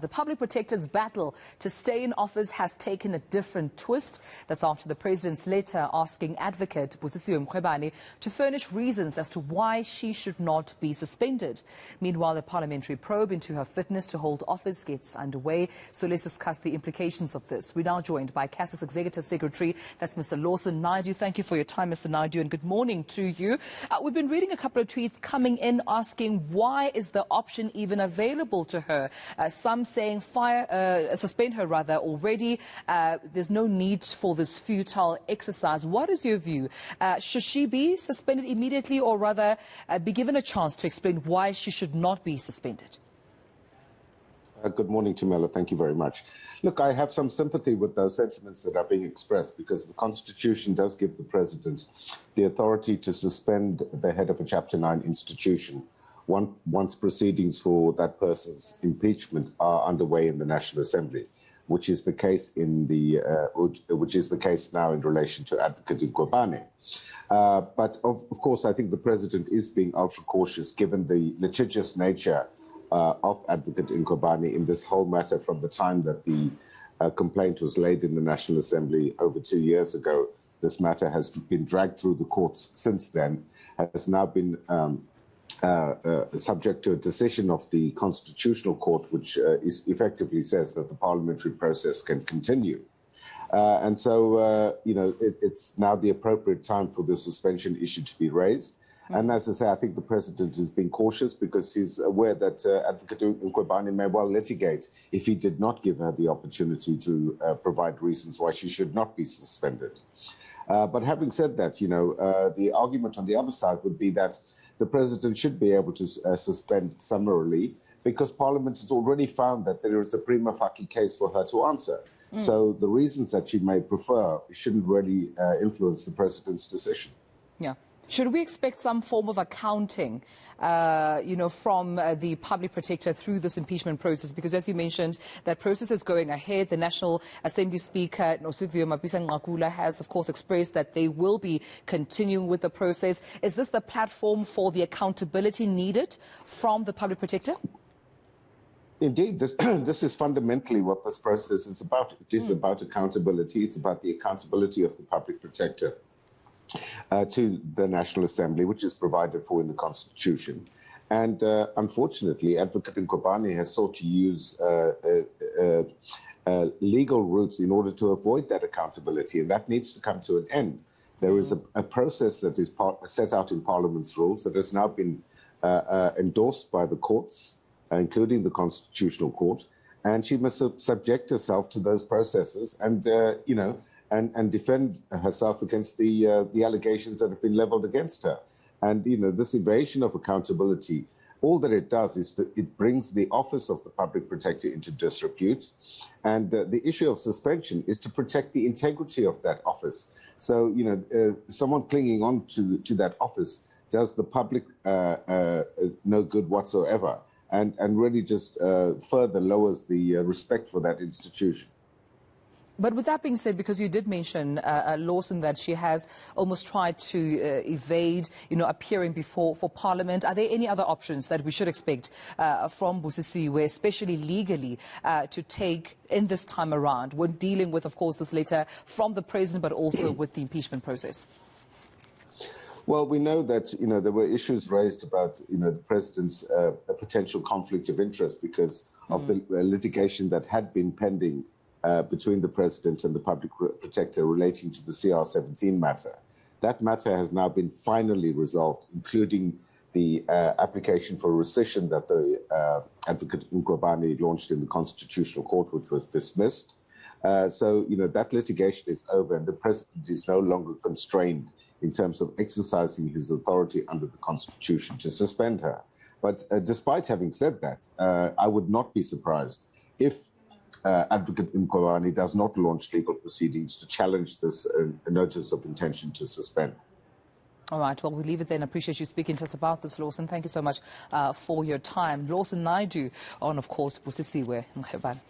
The public protector's battle to stay in office has taken a different twist. That's after the president's letter asking Advocate Busisiwe Mkhwebane to furnish reasons as to why she should not be suspended. Meanwhile, the parliamentary probe into her fitness to hold office gets underway. So let's discuss the implications of this. We're now joined by Casac's Executive Secretary, that's Mr. Lawson Naidoo. Thank you for your time, Mr. Naidoo, and good morning to you. We've been reading a couple of tweets coming in asking why is the option even available to her. Some saying suspend her rather already. There's no need for this futile exercise. What is your view? Should she be suspended immediately or rather be given a chance to explain why she should not be suspended? Good morning, Tumelo. Thank you very much. Look, I have some sympathy with those sentiments that are being expressed because the Constitution does give the President the authority to suspend the head of a Chapter 9 institution once proceedings for that person's impeachment are underway in the National Assembly, which is the case now in relation to Advocate Mkhwebane. But of course, I think the President is being ultra cautious given the litigious nature of Advocate Mkhwebane in this whole matter from the time that the complaint was laid in the National Assembly over 2 years ago. This matter has been dragged through the courts since then, has now been subject to a decision of the Constitutional Court, which effectively says that the parliamentary process can continue. And so, it's now the appropriate time for the suspension issue to be raised. And as I say, I think the President is being cautious because he's aware that Advocate Mkhwebane may well litigate if he did not give her the opportunity to provide reasons why she should not be suspended. But having said that, the argument on the other side would be that the President should be able to suspend summarily because Parliament has already found that there is a prima facie case for her to answer. So the reasons that she may prefer shouldn't really influence the President's decision. Yeah. Should we expect some form of accounting, from the public protector through this impeachment process? Because as you mentioned, that process is going ahead. The National Assembly Speaker, Mkhwebane, has, of course, expressed that they will be continuing with the process. Is this the platform for the accountability needed from the public protector? Indeed, this is fundamentally what this process is about. It is about accountability. It's about the accountability of the public protector to the National Assembly, which is provided for in the Constitution. And unfortunately, Advocate Mkhwebane has sought to use legal routes in order to avoid that accountability, and that needs to come to an end. There is a process that is set out in Parliament's rules that has now been endorsed by the courts, including the Constitutional Court, and she must subject herself to those processes and, and defend herself against the allegations that have been leveled against her. And, this evasion of accountability, all that it does is that it brings the office of the public protector into disrepute. And the issue of suspension is to protect the integrity of that office. So, someone clinging on to that office does the public no good whatsoever and really just further lowers the respect for that institution. But with that being said, because you did mention, Lawson, that she has almost tried to evade, appearing before Parliament, are there any other options that we should expect from Busisiwe, especially legally, to take in this time around when dealing with, of course, this letter from the President, but also with the impeachment process? Well, we know that, there were issues raised about, the President's potential conflict of interest because of the litigation that had been pending between the President and the public protector relating to the CR17 matter. That matter has now been finally resolved, including the application for rescission that the Advocate Mkhwebane launched in the Constitutional Court, which was dismissed. So, that litigation is over and the President is no longer constrained in terms of exercising his authority under the Constitution to suspend her. But despite having said that, I would not be surprised if Advocate Mkhwebane does not launch legal proceedings to challenge this notice of intention to suspend. All right, well, we'll leave it then. I appreciate you speaking to us about this, Lawson. Thank you so much for your time. Lawson Naidoo on, of course, Busisiwe Mkhwebane.